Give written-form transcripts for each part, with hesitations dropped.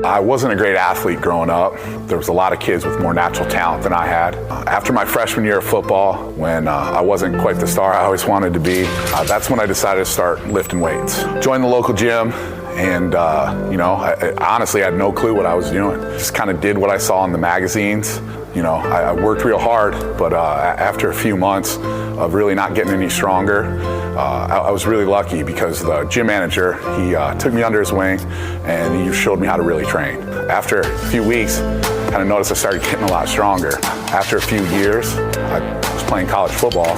I wasn't a great athlete growing up. There was a lot of kids with more natural talent than I had. After my freshman year of football, when I wasn't quite the star I always wanted to be, that's when I decided to start lifting weights. Joined the local gym, and I honestly had no clue what I was doing. Just kind of did what I saw in the magazines. I worked real hard, but after a few months of really not getting any stronger, I was really lucky because the gym manager, he took me under his wing and he showed me how to really train. After a few weeks, I kind of noticed I started getting a lot stronger. After a few years, I was playing college football,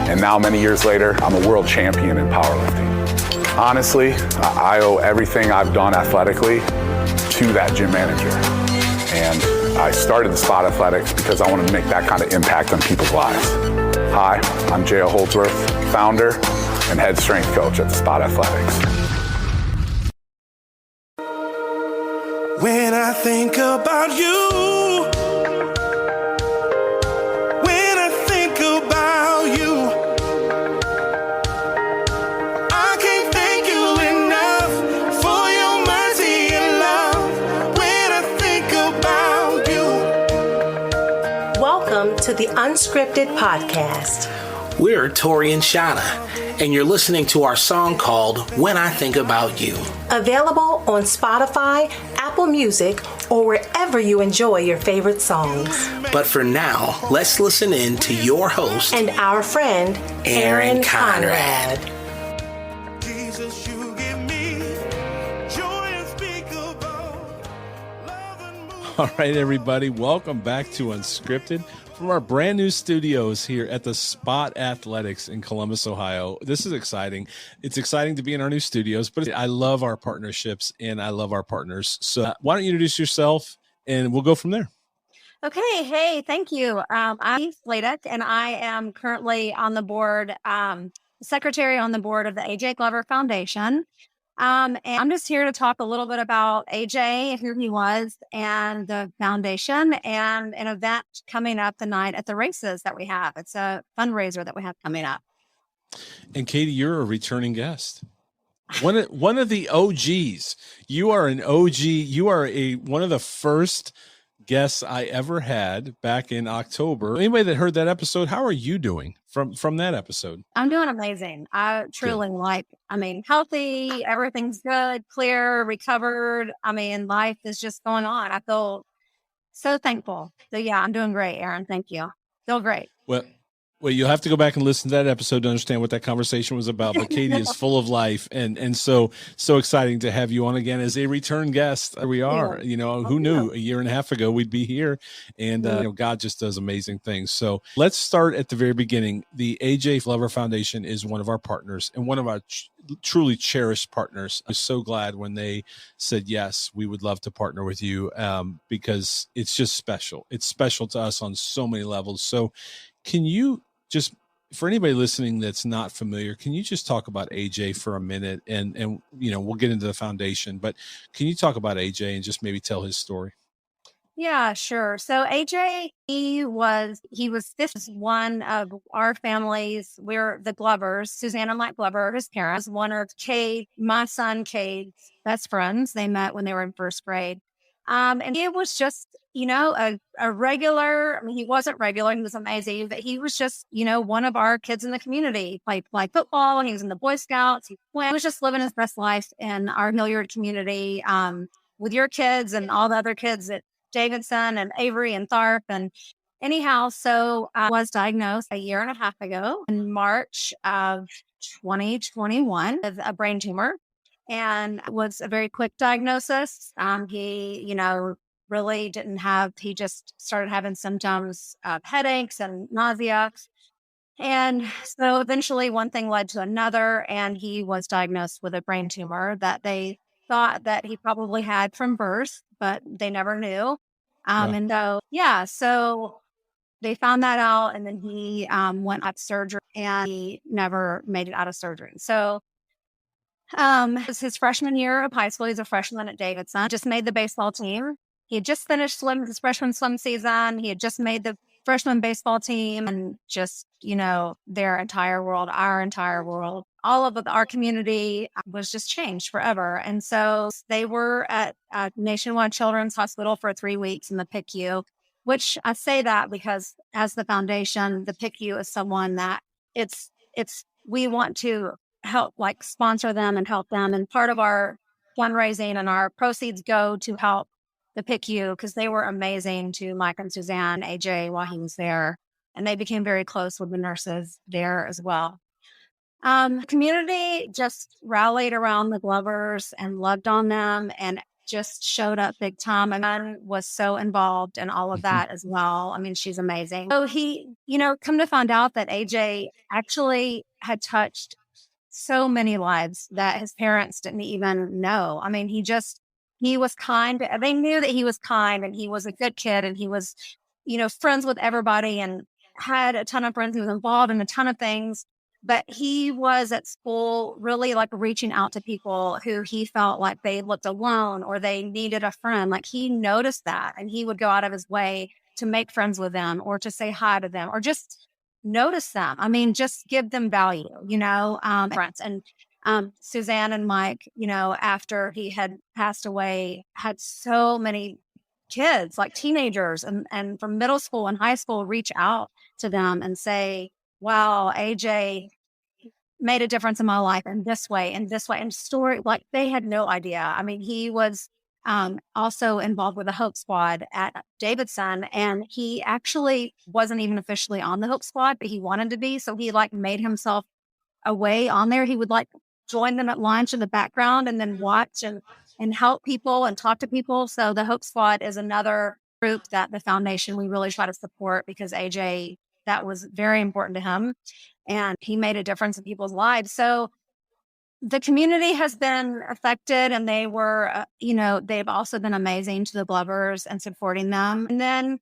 and now many years later, I'm a world champion in powerlifting. Honestly, I owe everything I've done athletically to that gym manager. And I started the Spot Athletics because I wanted to make that kind of impact on people's lives. Hi, I'm J.O. Holdsworth, founder and head strength coach at the Spot Athletics. When I think about you, when I think about you, I can't thank you enough for your mercy and love. When I think about you. Welcome to the Unscripted podcast. We're Tori and Shauna, and you're listening to our song called When I Think About You. Available on Spotify, Apple Music, or wherever you enjoy your favorite songs. But for now, let's listen in to your host and our friend, Aaron Conrad. Jesus, you give me joy unspeakable, love and All right, everybody, welcome back to Unscripted from our brand new studios here at the Spot Athletics in Columbus, Ohio. This is exciting. It's exciting to be in our new studios, but I love our partnerships and I love our partners. So why don't you introduce yourself and we'll go from there. Okay. Hey, thank you. I'm Sladek, and I am currently on the board, secretary on the board of the AJ Glover Foundation. And I'm just here to talk a little bit about AJ, who he was, and the foundation, and an event coming up tonight at the races that we have. It's a fundraiser that we have coming up. And Katie, you're a returning guest. One of the OGs. You are an OG. You are one of the first guests I ever had back in October. Anybody that heard that episode, how are you doing from that episode? I'm doing amazing. I truly healthy, everything's good, clear, recovered. Life is just going on. I feel so thankful. So yeah, I'm doing great, Aaron. Thank you. Feel great. Well, you'll have to go back and listen to that episode to understand what that conversation was about. But Katie is full of life, and so exciting to have you on again as a return guest. There we are. Who knew a year and a half ago we'd be here? And God just does amazing things. So let's start at the very beginning. The AJ Glover Foundation is one of our partners and one of our truly cherished partners. I'm so glad when they said yes, we would love to partner with you because it's just special. It's special to us on so many levels. So can you just, for anybody listening that's not familiar, can you just talk about AJ for a minute and we'll get into the foundation, but can you talk about AJ and just maybe tell his story? Yeah, sure. So AJ, he was one of our families. We're the Glovers. Suzanne and Mike Glover, his parents, one of my son Cade's best friends. They met when they were in first grade. And he was just, a regular. He wasn't regular. He was amazing, but he was just, one of our kids in the community. He played football, and he was in the Boy Scouts. He was just living his best life in our Hilliard community with your kids and all the other kids at Davidson and Avery and Tharp. And anyhow, so I was diagnosed a year and a half ago in March of 2021 with a brain tumor. And it was a very quick diagnosis. He, really he just started having symptoms of headaches and nausea. And so eventually one thing led to another, and he was diagnosed with a brain tumor that they thought that he probably had from birth, but they never knew. So they found that out, and then he went out of surgery, and he never made it out of surgery. So it was his freshman year of high school. He's a freshman at Davidson. Just made the baseball team. He had just finished his freshman swim season. He had just made the freshman baseball team, and just, our entire world all of our community was just changed forever. And so they were at Nationwide Children's Hospital for 3 weeks in the PICU, which I say that because as the foundation, the PICU is someone that we want to help like sponsor them and help them. And part of our fundraising and our proceeds go to help the PICU because they were amazing to Mike and Suzanne, AJ, while he was there. And they became very close with the nurses there as well. Community just rallied around the Glovers and loved on them and just showed up big time. And Ann was so involved in all of that as well. I mean, she's amazing. So he, come to find out that AJ actually had touched so many lives that his parents didn't even know. I mean, he was kind. They knew that he was kind and he was a good kid and he was, friends with everybody and had a ton of friends. He was involved in a ton of things. But he was at school really like reaching out to people who he felt like they looked alone or they needed a friend. Like he noticed that and he would go out of his way to make friends with them or to say hi to them or just notice them. I mean, just give them value, friends. And Suzanne and Mike, after he had passed away, had so many kids, like teenagers and from middle school and high school, reach out to them and say, wow, AJ made a difference in my life in this way and this way. And story, like they had no idea. I mean, he was also involved with the Hope Squad at Davidson. And he actually wasn't even officially on the Hope Squad, but he wanted to be. So he like made himself away on there. He would like join them at lunch in the background and then watch and help people and talk to people. So the Hope Squad is another group that the foundation, we really try to support because AJ, that was very important to him and he made a difference in people's lives. So the community has been affected and they were, they've also been amazing to the Glovers and supporting them. And then,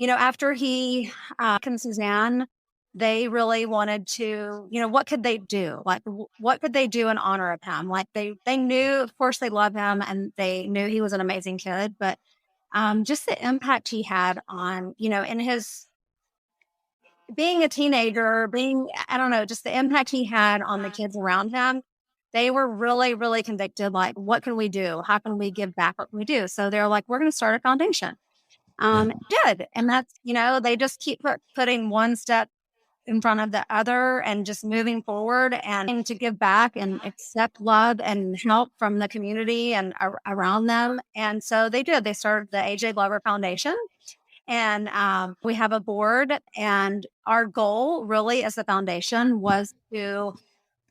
after he and Suzanne, they really wanted to, what could they do? Like, what could they do in honor of him? Like they knew, of course, they love him and they knew he was an amazing kid, but just the impact he had on, in his being a teenager, just the impact he had on the kids around him. They were really, really convicted. Like, what can we do? How can we give back? What can we do? So they're like, we're going to start a foundation. Did. And that's, they just keep putting one step in front of the other and just moving forward and to give back and accept love and help from the community and around them. And so they did. They started the AJ Glover Foundation. And we have a board, and our goal really as the foundation was to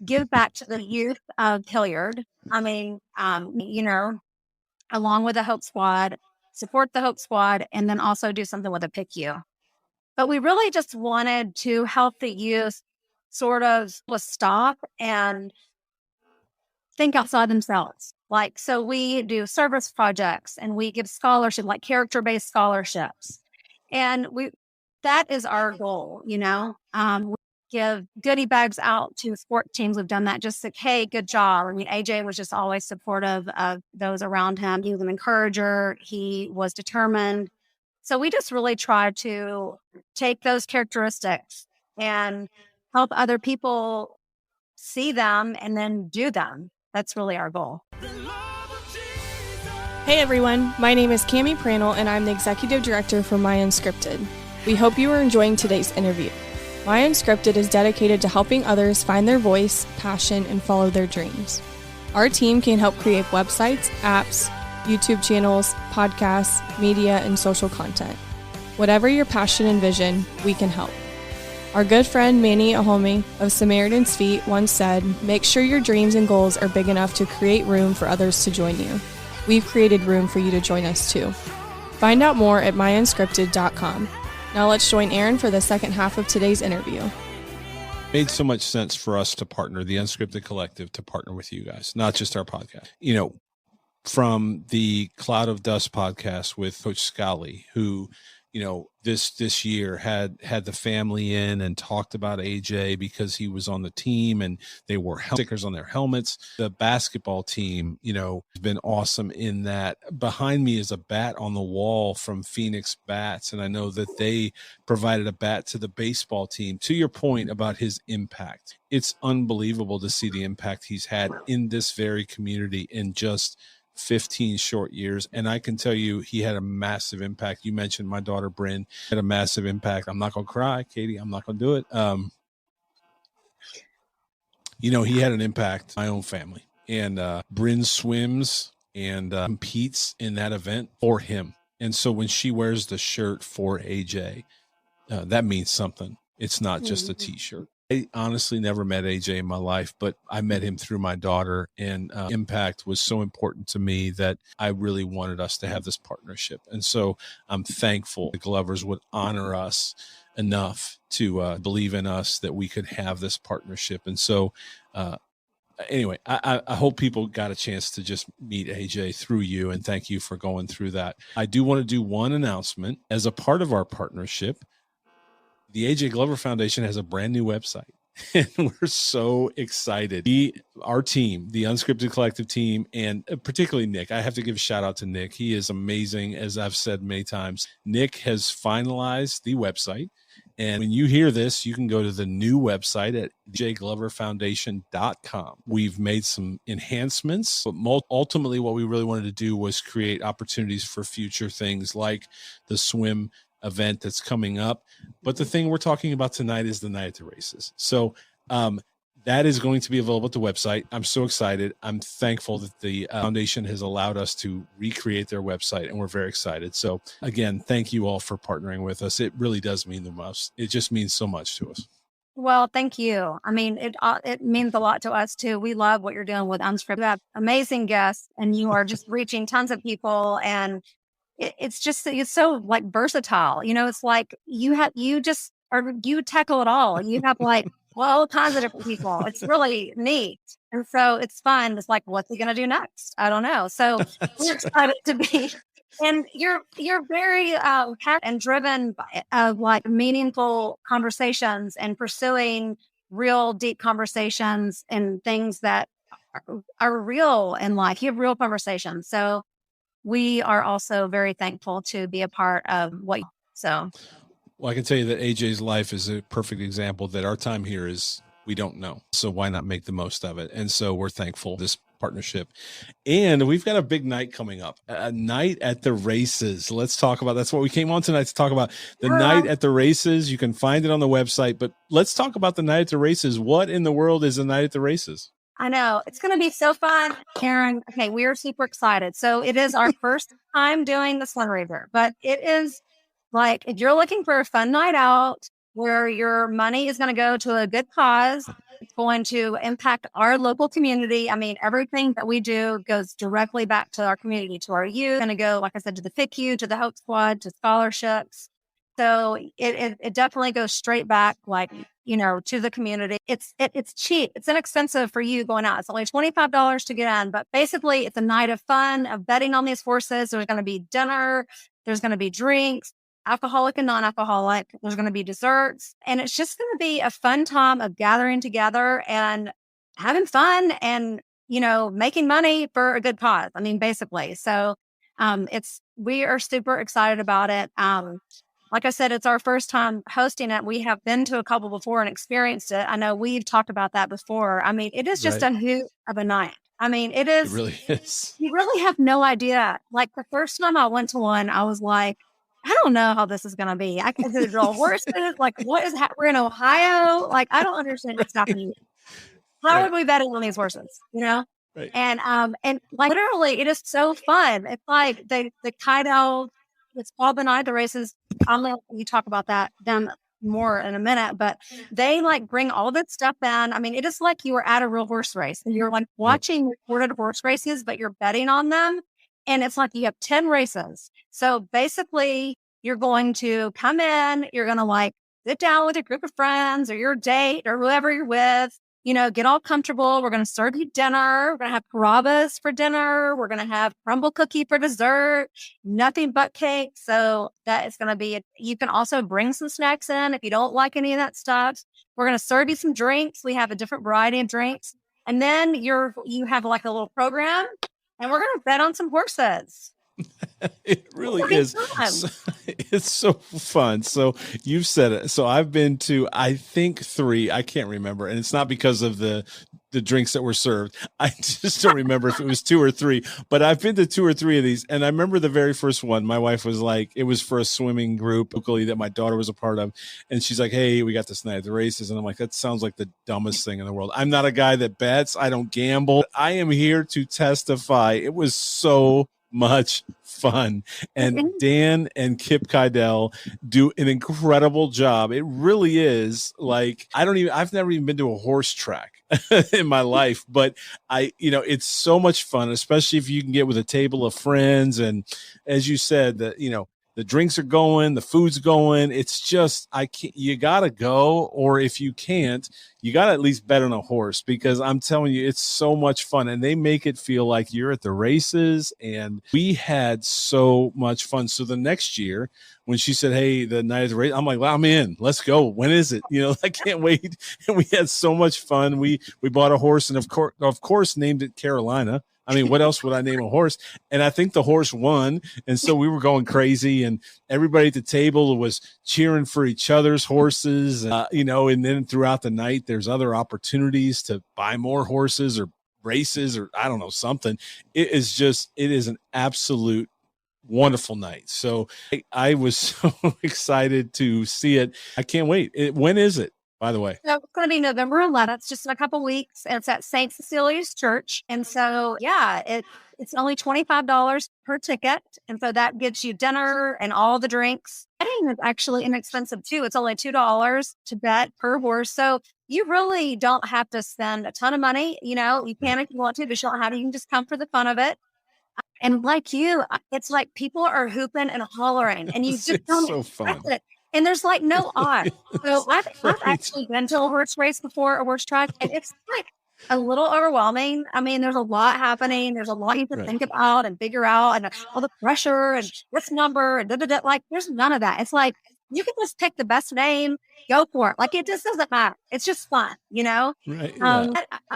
give back to the youth of Hilliard. I mean, along with the Hope Squad, support the Hope Squad, and then also do something with the PICU. But we really just wanted to help the youth sort of stop and think outside themselves. Like, so we do service projects and we give scholarship, like character-based scholarships. And that is our goal, we give goodie bags out to sport teams. We've done that just like, hey, good job. I mean, AJ was just always supportive of those around him. He was an encourager. He was determined. So we just really try to take those characteristics and help other people see them and then do them. That's really our goal. Hey everyone, my name is Cammie Pranel and I'm the Executive Director for My Unscripted. We hope you are enjoying today's interview. My Unscripted is dedicated to helping others find their voice, passion, and follow their dreams. Our team can help create websites, apps, YouTube channels, podcasts, media, and social content. Whatever your passion and vision, we can help. Our good friend Manny Ahome of Samaritan's Feet once said, make sure your dreams and goals are big enough to create room for others to join you. We've created room for you to join us too. Find out more at myunscripted.com. Now let's join Aaron for the second half of today's interview. Made so much sense for us to partner, the Unscripted Collective, to partner with you guys, not just our podcast. From the Cloud of Dust podcast with Coach Scally, who, this year had the family in and talked about AJ because he was on the team and they wore stickers on their helmets. The basketball team, has been awesome in that. Behind me is a bat on the wall from Phoenix Bats, and I know that they provided a bat to the baseball team. To your point about his impact, it's unbelievable to see the impact he's had in this very community in just 15 short years. And I can tell you, he had a massive impact. You mentioned my daughter, Bryn, had a massive impact. I'm not going to cry, Katie. I'm not going to do it. He had an impact on my own family. And Bryn swims and competes in that event for him. And so when she wears the shirt for AJ, that means something. It's not just a T-shirt. I honestly never met AJ in my life, but I met him through my daughter, and impact was so important to me that I really wanted us to have this partnership. And so I'm thankful the Glovers would honor us enough to believe in us that we could have this partnership. And so anyway, I hope people got a chance to just meet AJ through you, and thank you for going through that. I do want to do one announcement. As a part of our partnership, the AJ Glover Foundation has a brand new website, and we're so excited. Our team, the Unscripted Collective team, and particularly Nick, I have to give a shout out to Nick. He is amazing, as I've said many times. Nick has finalized the website, and when you hear this, you can go to the new website at jgloverfoundation.com. We've made some enhancements, but ultimately what we really wanted to do was create opportunities for future things like the swim event that's coming up. But the thing we're talking about tonight is the night at the races. So that is going to be available at the website. I'm so excited. I'm thankful that the foundation has allowed us to recreate their website, and we're very excited. So again, thank you all for partnering with us. It really does mean the most. It just means so much to us. Well, thank you. I mean, it means a lot to us too. We love what you're doing with Unscripted. You have amazing guests, and you are just reaching tons of people, and it's so like versatile. It's like you tackle it all. You have like all kinds of different people. It's really neat. And so it's fun. It's like, what's he going to do next? I don't know. So we're excited to be, and you're very passionate and driven by like meaningful conversations and pursuing real deep conversations and things that are real in life. You have real conversations. So we are also very thankful to be a part of what you do. So. Well, I can tell you that AJ's life is a perfect example that our time here is, we don't know. So why not make the most of it? And so we're thankful for this partnership. And we've got a big night coming up, a night at the races. Let's talk about, that's what we came on tonight to talk about, the night at the races. You can find it on the website, but let's talk about the night at the races. What in the world is the night at the races? I know. It's going to be so fun, Karen. Okay, we are super excited. So it is our first time doing the fundraiser, but it is like, if you're looking for a fun night out where your money is going to go to a good cause, it's going to impact our local community. I mean, everything that we do goes directly back to our community, to our youth. It's going to go, like I said, to the FICU, to the Hope Squad, to scholarships. So it definitely goes straight back, like, to the community. It's cheap. It's inexpensive for you going out. It's only $25 to get in, but basically it's a night of fun, of betting on these horses. There's going to be dinner. There's going to be drinks, alcoholic and non-alcoholic. There's going to be desserts, and it's just going to be a fun time of gathering together and having fun and, making money for a good cause. I mean, basically. So, we are super excited about it. Like I said, it's our first time hosting it. We have been to a couple before and experienced it. I know we've talked about that before. I mean, it is just a hoot of a night. I mean, it is. It really is. You really have no idea. Like the first time I went to one, I was like, I don't know how this is going to be. I can do draw horses. Like, what is we're in Ohio? Like, I don't understand what's happening. How would we bet on these horses? Right. And like literally, it is so fun. It's like the Kydell. It's called the night of the races. I'll let you talk about them more in a minute, but they like bring all that stuff in. I mean, it is like you are at a real horse race and you're like watching recorded horse races, but you're betting on them. And it's like you have 10 races. So basically you're going to come in, you're going to like sit down with a group of friends or your date or whoever you're with. get all comfortable. We're going to serve you dinner. We're going to have carabas for dinner. We're going to have crumble cookie for dessert, nothing but cake. So that is going to be, you can also bring some snacks in if you don't like any of that stuff. We're going to serve you some drinks. We have a different variety of drinks. And then you have like a little program, and we're going to bet on some horses. It really is. It's so fun. So you've said it. So I've been to, I think 3, I can't remember. And it's not because of the drinks that were served. I just don't remember if it was 2 or 3, but I've been to 2 or 3 of these. And I remember the very first one, my wife was like, it was for a swimming group locally that my daughter was a part of. And she's like, hey, we got this night at the races. And I'm like, that sounds like the dumbest thing in the world. I'm not a guy that bets. I don't gamble. I am here to testify. It was so much fun. And Dan and Kip Kydell do an incredible job. It really is like, I've never even been to a horse track in my life, but it's so much fun, especially if you can get with a table of friends. And as you said, the drinks are going, the food's going. It's just, you got to go. Or if you can't, you got to at least bet on a horse, because I'm telling you, it's so much fun. And they make it feel like you're at the races. And we had so much fun. So the next year, when she said, hey, the night of the race, I'm like, well, I'm in. Let's go. When is it? I can't wait. And we had so much fun. We bought a horse, and of course, named it Carolina. I mean, what else would I name a horse? And I think the horse won. And so we were going crazy, and everybody at the table was cheering for each other's horses, and then throughout the night, there's other opportunities to buy more horses or races or I don't know, something. It is an absolute wonderful night. So I was so excited to see it. I can't wait. When is it? By the way, so it's going to be November 11th, just in a couple weeks. And it's at St. Cecilia's Church. And so, it's only $25 per ticket. And so that gives you dinner and all the drinks. Betting is actually inexpensive too. It's only $2 to bet per horse. So you really don't have to spend a ton of money. You can if you want to, but you don't have to. You can just come for the fun of it. And like you, it's like people are hooping and hollering, and you just don't so fun. it. And there's like no odds. So I've Right. actually been to a horse race before, a horse track, and it's like a little overwhelming. I mean, there's a lot happening. There's a lot you can Right. think about and figure out, and all the pressure and this number and da-da-da. Like, there's none of that. It's like you can just pick the best name, go for it. Like, it just doesn't matter. It's just fun, Right. Yeah.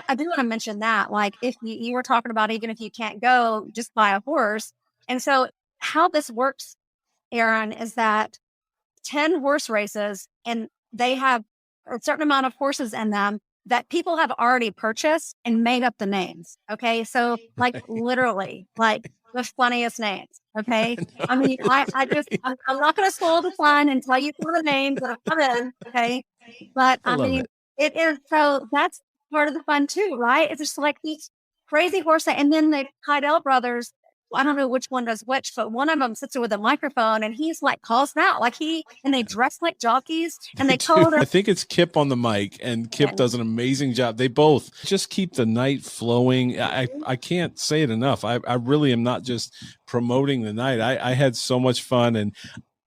I do want to mention that, like, if you were talking about, even if you can't go, just buy a horse. And so how this works, Aaron, is that 10 horse races, and they have a certain amount of horses in them that people have already purchased and made up the names. Okay. So like literally like the funniest names. Okay. I mean, I'm not going to spoil the fun and tell you some of the names that have come in. Okay. But I love mean, it. it is, so that's part of the fun too, right? It's just like these crazy horses. And then the Kydell brothers, I don't know which one does which, but one of them sits there with a microphone, and he's like calls them out, and they dress like jockeys, and they call them. I think it's Kip on the mic, and Kip does an amazing job. They both just keep the night flowing. I can't say it enough. I really am not just promoting the night. I had so much fun, and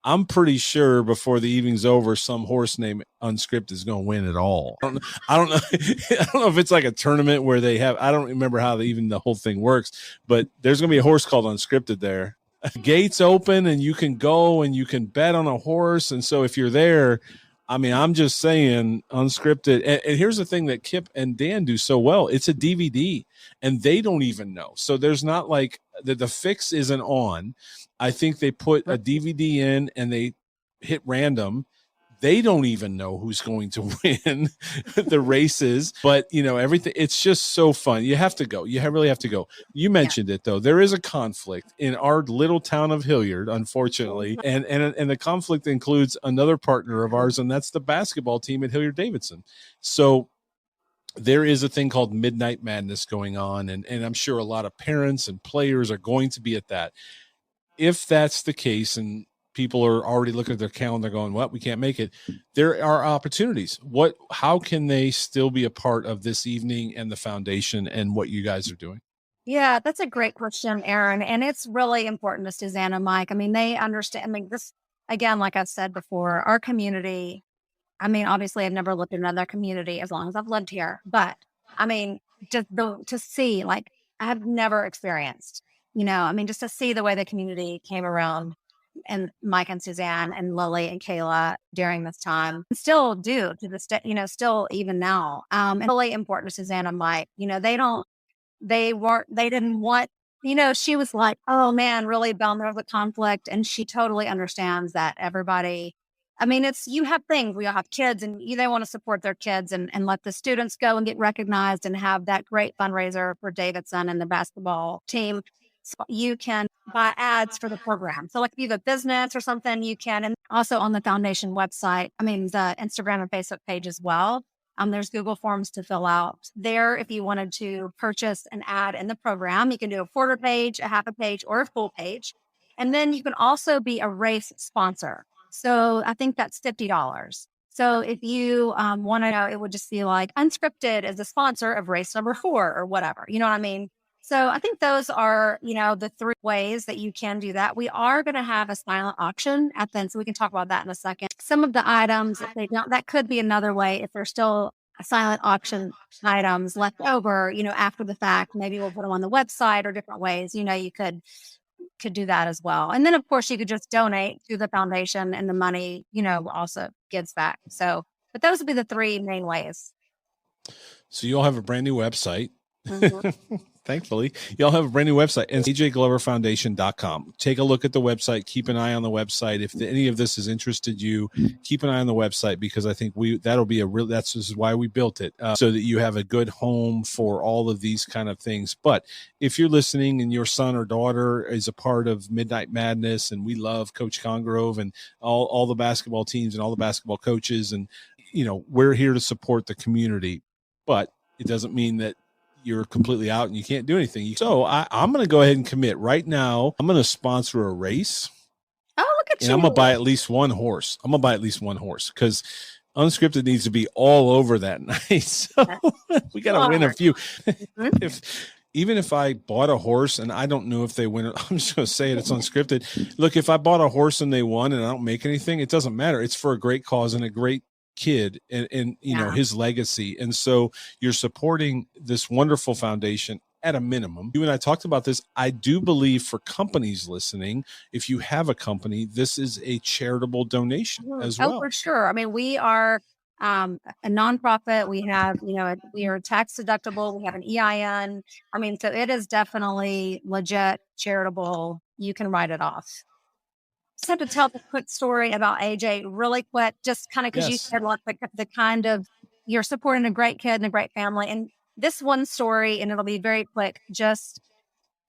I'm pretty sure before the evening's over, some horse named Unscripted is going to win it all. I don't know. I don't know if it's like a tournament where they have, I don't remember how the whole thing works, but there's going to be a horse called Unscripted there. Gates open, and you can go and you can bet on a horse. And so if you're there, I mean, I'm just saying Unscripted. And here's the thing that Kip and Dan do so well. It's a DVD, and they don't even know. So there's not like the fix isn't on. I think they put a DVD in and they hit random. They don't even know who's going to win the races, but everything, it's just so fun. You have to go. You really have to go. You mentioned it though. There is a conflict in our little town of Hilliard, unfortunately. And the conflict includes another partner of ours, and that's the basketball team at Hilliard Davidson. So there is a thing called Midnight Madness going on. And I'm sure a lot of parents and players are going to be at that. If that's the case, and people are already looking at their calendar going, well, we can't make it, there are opportunities. How can they still be a part of this evening and the foundation and what you guys are doing? Yeah, that's a great question, Aaron. And it's really important to Suzanne and Mike. I mean, they understand. I mean, this, again, like I've said before, our community, I mean, obviously, I've never lived in another community as long as I've lived here, but I mean, just to see, like, I have never experienced, I mean, just to see the way the community came around and Mike and Suzanne and Lily and Kayla during this time, and still do to this day, still even now. And really important to Suzanne and Mike, they didn't want, she was like, oh man, really bummed there was a conflict. And she totally understands that everybody, I mean, you have things, we all have kids and they want to support their kids and let the students go and get recognized and have that great fundraiser for Davidson and the basketball team. So you can buy ads for the program. So like if you have a business or something, you can. And also on the foundation website, I mean, the Instagram and Facebook page as well. There's Google Forms to fill out there. If you wanted to purchase an ad in the program, you can do a quarter page, a half a page, or a full page. And then you can also be a race sponsor. So I think that's $50. So if you want to know, it would just be like Unscripted is a sponsor of race number 4 or whatever. You know what I mean? So I think those are, the 3 ways that you can do that. We are going to have a silent auction at the end, so we can talk about that in a second. Some of the items, if they don't, that could be another way. If there's still silent auction items left over, after the fact, maybe we'll put them on the website or different ways. You could do that as well. And then of course you could just donate to the foundation and the money, also gives back. So, but those would be the 3 main ways. So you'll have a brand new website. Mm-hmm. Thankfully, y'all have a brand new website, and ajgloverfoundation.com. Take a look at the website. Keep an eye on the website. If any of this has interested you, keep an eye on the website, because I think that'll be this is why we built it, so that you have a good home for all of these kind of things. But if you're listening and your son or daughter is a part of Midnight Madness, and we love Coach Congrove and all the basketball teams and all the basketball coaches, and we're here to support the community, but it doesn't mean that you're completely out and you can't do anything. So I'm going to go ahead and commit right now. I'm going to sponsor a race. Oh, look at you. And I'm going to buy at least one horse. Because Unscripted needs to be all over that night. So we got to win a few. Even if I bought a horse and I don't know if they win, I'm just going to say it's Unscripted. Look, if I bought a horse and they won and I don't make anything, it doesn't matter. It's for a great cause and a great kid and his legacy. And so you're supporting this wonderful foundation at a minimum. You and I talked about this. I do believe for companies listening, if you have a company, this is a charitable donation as well. Oh, for sure. I mean, we are a nonprofit. We have, we are tax deductible. We have an EIN. I mean, so it is definitely legit charitable. You can write it off. Just have to tell the quick story about AJ really quick, just kind of because you said like the kind of, you're supporting a great kid and a great family. And this one story, and it'll be very quick, just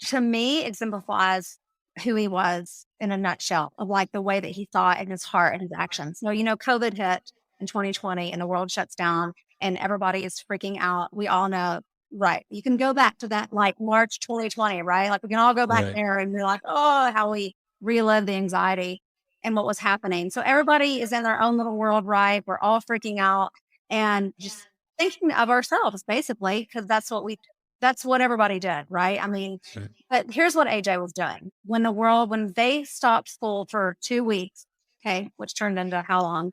to me exemplifies who he was in a nutshell, of like the way that he thought in his heart and his actions. So, COVID hit in 2020 and the world shuts down and everybody is freaking out. We all know, right? You can go back to that like March 2020, right? Like we can all go back there and be like, oh, how we relive the anxiety and what was happening. So everybody is in their own little world, right? We're all freaking out and just thinking of ourselves, basically, because that's what everybody did, right? I mean, but here's what AJ was doing. When they stopped school for 2 weeks, okay, which turned into how long,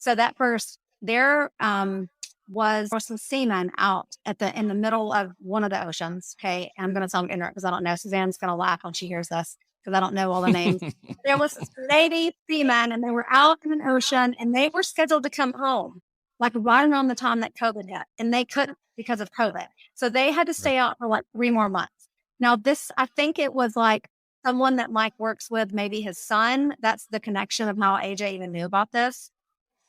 so that first, there was some seamen out in the middle of one of the oceans, okay? And I'm going to sound ignorant because I don't know. Suzanne's going to laugh when she hears this, because I don't know all the names. There was Navy seamen, and they were out in an ocean, and they were scheduled to come home, like right around the time that COVID hit, and they couldn't because of COVID. So they had to stay out for like 3 more months. Now I think it was like someone that Mike works with, maybe his son. That's the connection of how AJ even knew about this.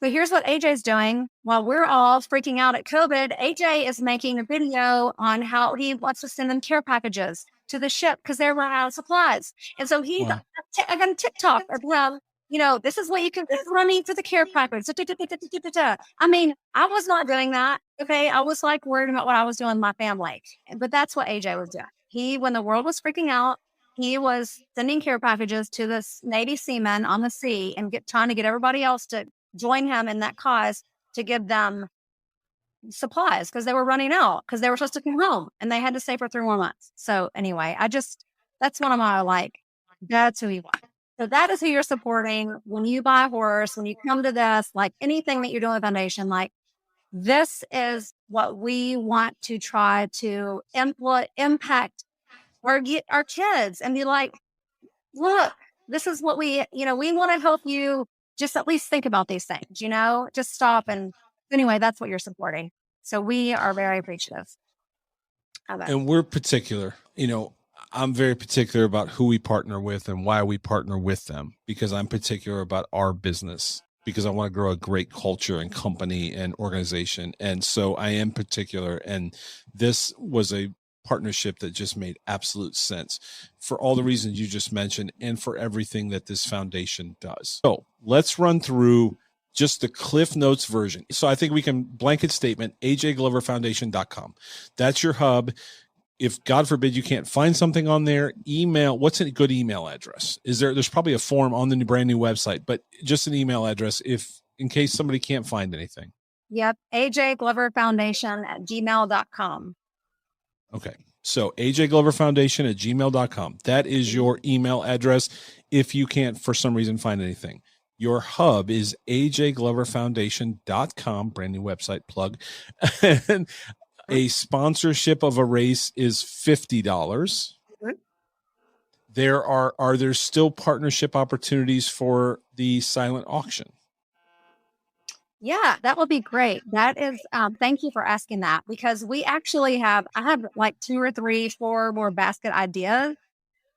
So here's what AJ's doing. While we're all freaking out at COVID, AJ is making a video on how he wants to send them care packages to the ship because they're running out of supplies. And so I got a TikTok around, this is what you can, this is what I need for the care package. I mean, I was not doing that. Okay. I was like worried about what I was doing with my family, but that's what AJ was doing. When the world was freaking out, he was sending care packages to this Navy seamen on the sea and trying to get everybody else to join him in that cause to give them supplies because they were running out because they were supposed to come home and they had to stay for 3 more months. So anyway, that's one of my that's who he was. So that is who you're supporting when you buy a horse, when you come to this, like anything that you're doing with foundation, like this is what we want to try to impact our kids and be like, look, this is what we want to help you just at least think about these things, just stop. And anyway, that's what you're supporting. So we are very appreciative of it. And we're particular, I'm very particular about who we partner with and why we partner with them, because I'm particular about our business, because I want to grow a great culture and company and organization. And so I am particular. And this was a partnership that just made absolute sense for all the reasons you just mentioned and for everything that this foundation does. So let's run through just the Cliff Notes version. So I think we can blanket statement, ajgloverfoundation.com. That's your hub. If God forbid you can't find something on there, email, what's a good email address? There's probably a form on the brand new website, but just an email address in case somebody can't find anything. Yep. ajgloverfoundation@gmail.com. Okay. So ajgloverfoundation@gmail.com. That is your email address if you can't, for some reason, find anything. Your hub is ajgloverfoundation.com, brand new website plug. And a sponsorship of a race is $50. Are there still partnership opportunities for the silent auction? Yeah, that would be great. That is, thank you for asking that, because we actually I have like 2 or 3, 4 more basket ideas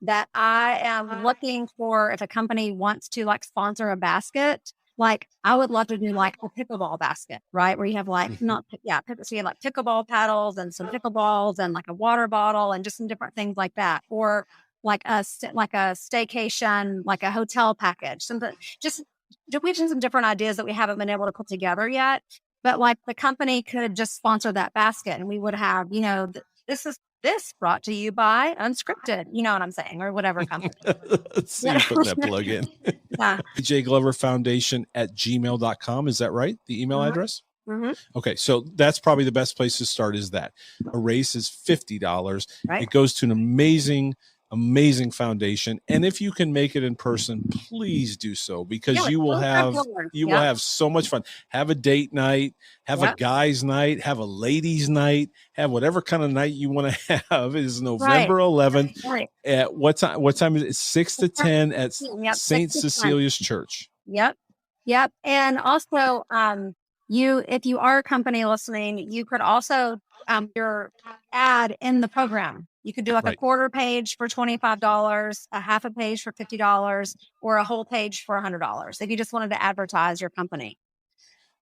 that I am looking for. If a company wants to like sponsor a basket, like I would love to do like a pickleball basket, right? Where you have like, so you have like pickleball paddles and some pickleballs and like a water bottle and just some different things like that. Or like a staycation, like a hotel package, something just. We've seen some different ideas that we haven't been able to put together yet, but like the company could just sponsor that basket and we would have, this brought to you by Unscripted, you know what I'm saying, or whatever company. Let's see you putting that plug in. Yeah. ajgloverfoundation@gmail.com. Is that right? The email address? Mm-hmm. Okay. So that's probably the best place to start is that. A race is $50. Right. It goes to an amazing foundation. And if you can make it in person, please do so, because you will have so much fun. Have a date night, have a guys night, have a ladies night, have whatever kind of night you want to have. It is November 11th. Right. At what time is it? 6 to 10 at St. Cecilia's Church. Yep. And also, if you are a company listening, you could also your ad in the program. You could do like a quarter page for $25, a half a page for $50, or a whole page for $100 if you just wanted to advertise your company.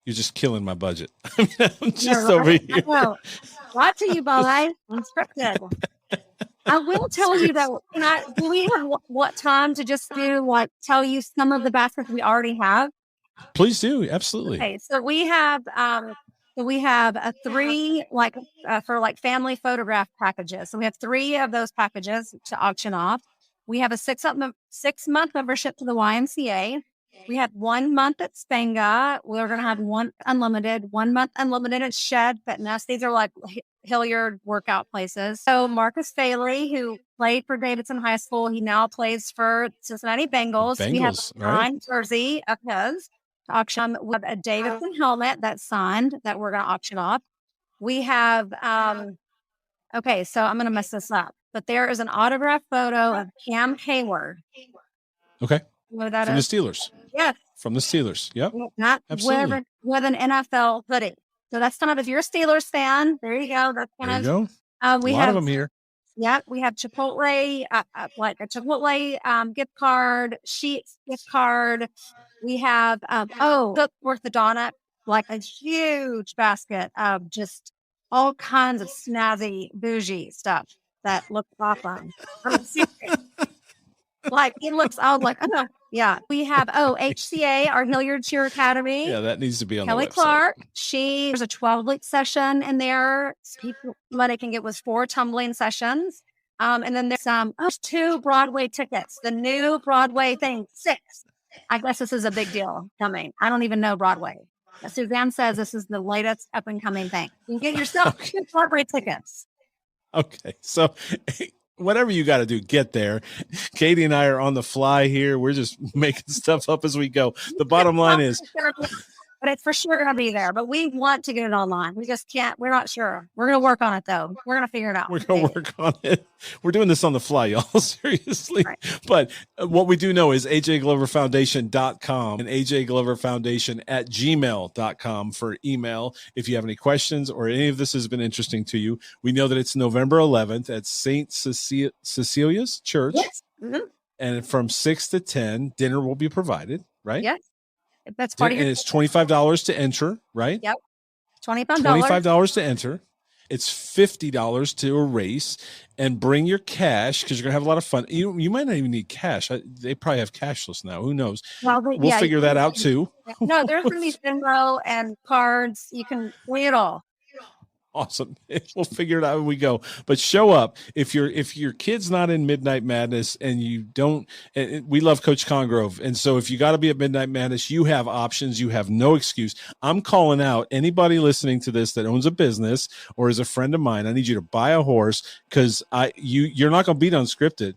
You're just killing my budget. I'm just over here. Brought to you by Unscripted. I will tell you that. Do we have what time to just tell you some of the baskets we already have? Please do. Absolutely. Okay, so we have a 3 for family photograph packages. So we have 3 of those packages to auction off. We have a 6-month membership to the YMCA. We have 1 month at Spenga. We're going to have 1 month unlimited at Shed Fitness. These are like Hilliard workout places. So Marcus Faley, who played for Davidson High School, he now plays for Cincinnati Bengals. We have a signed jersey of his to auction. We have a Davidson helmet that's signed that we're going to auction off. We have, okay, so I'm going to mess this up, but there is an autographed photo of Cam Hayward. Okay. What that From is? the Steelers. Yes. From the Steelers. Yep. Not absolutely. With an NFL hoodie. So that's kind of, if you're a Steelers fan, there you go. That's kind there you go. We a have lot of them here. Yeah, we have Chipotle, like a Chipotle gift card, Sheetz gift card. We have Cook Orthodontic, like a huge basket of just all kinds of snazzy, bougie stuff that looks awesome. Like it looks, I was like, oh, yeah. We have HCA, our Hilliard Cheer Academy. Yeah, that needs to be on Kelly the website. Clark. There's a 12-week session in there. What I can get was 4 tumbling sessions. And then there's 2 Broadway tickets. The new Broadway thing, 6. I guess this is a big deal coming. I don't even know Broadway. Suzanne says this is the latest up and coming thing. You can get yourself 2 Broadway tickets. Okay. So whatever you got to do, get there. Katie and I are on the fly here. We're just making stuff up as we go. The bottom line is, but it's for sure going to be there. But we want to get it online. We just can't. We're not sure. We're going to work on it, though. We're going to figure it out. we're going to work on it. We're doing this on the fly, y'all. Seriously. Right. But what we do know is ajgloverfoundation.com and ajgloverfoundation@gmail.com for email. If you have any questions or any of this has been interesting to you, we know that it's November 11th at St. Cecilia's Church. Yes. Mm-hmm. And from 6 to 10, dinner will be provided, right? Yes. That's part of and it's $25 to enter, right? Yep. $25. $25 to enter. It's $50 to erase, and bring your cash because you're gonna have a lot of fun. You might not even need cash. They probably have cashless now. Who knows? Well, We'll figure that out too. No, there's going to be Venmo and cards. You can play it all. Awesome. We'll figure it out when we go. But show up if your kid's not in Midnight Madness and you don't. And we love Coach Congrove, and so if you got to be at Midnight Madness, you have options. You have no excuse. I'm calling out anybody listening to this that owns a business or is a friend of mine. I need you to buy a horse because you're not going to beat Unscripted.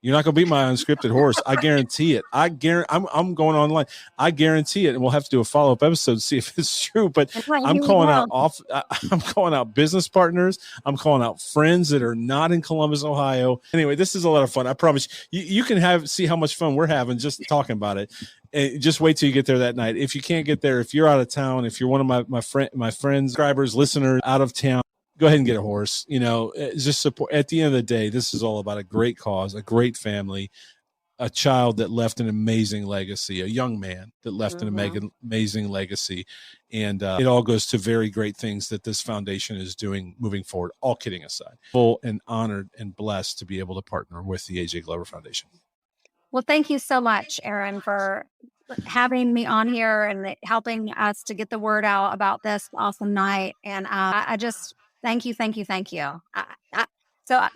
You're not going to beat my Unscripted horse. I guarantee it. I'm going online. I guarantee it. And we'll have to do a follow-up episode to see if it's true. But I'm calling out business partners. I'm calling out friends that are not in Columbus, Ohio. Anyway, this is a lot of fun. I promise you can see how much fun we're having just talking about it. And just wait till you get there that night. If you can't get there, if you're out of town, if you're one of my friends, subscribers, listeners out of town, go ahead and get a horse. Just support. At the end of the day, this is all about a great cause, a great family, a child that left an amazing legacy, a young man that left an amazing legacy. And it all goes to very great things that this foundation is doing moving forward, all kidding aside. Full and honored and blessed to be able to partner with the AJ Glover Foundation. Well, thank you so much, Aaron, for having me on here and helping us to get the word out about this awesome night. And I just... Thank you. So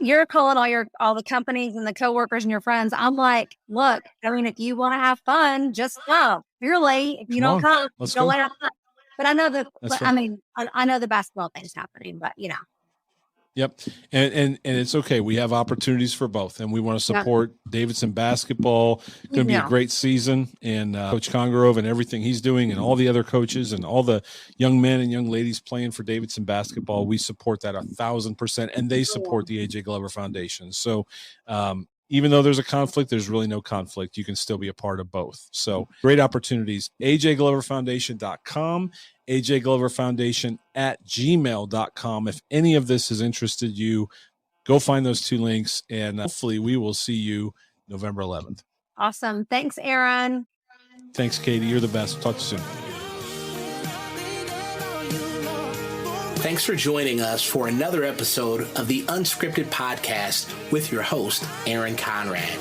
you're calling all the companies and the coworkers and your friends. I'm like, look, if you want to have fun, just go. If you're late, if you don't come, don't let it happen. But I know I know the basketball thing is happening, but Yep. And it's okay. We have opportunities for both, and we want to support Davidson basketball. It's going to be a great season, and Coach Congrove and everything he's doing, and all the other coaches and all the young men and young ladies playing for Davidson basketball. We support that 1,000%, and they support the AJ Glover Foundation. So, even though there's a conflict, there's really no conflict. You can still be a part of both. So great opportunities. ajgloverfoundation.com, ajgloverfoundation@gmail.com. If any of this has interested you, go find those two links, and hopefully we will see you November 11th. Awesome. Thanks, Aaron. Thanks, Katie. You're the best. Talk to you soon. Thanks for joining us for another episode of the Unscripted Podcast with your host, Aaron Conrad.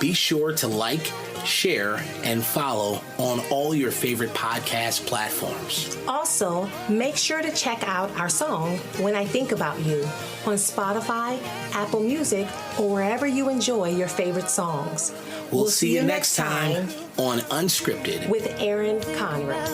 Be sure to like, share, and follow on all your favorite podcast platforms. Also, make sure to check out our song, When I Think About You, on Spotify, Apple Music, or wherever you enjoy your favorite songs. We'll see you next time on Unscripted with Aaron Conrad.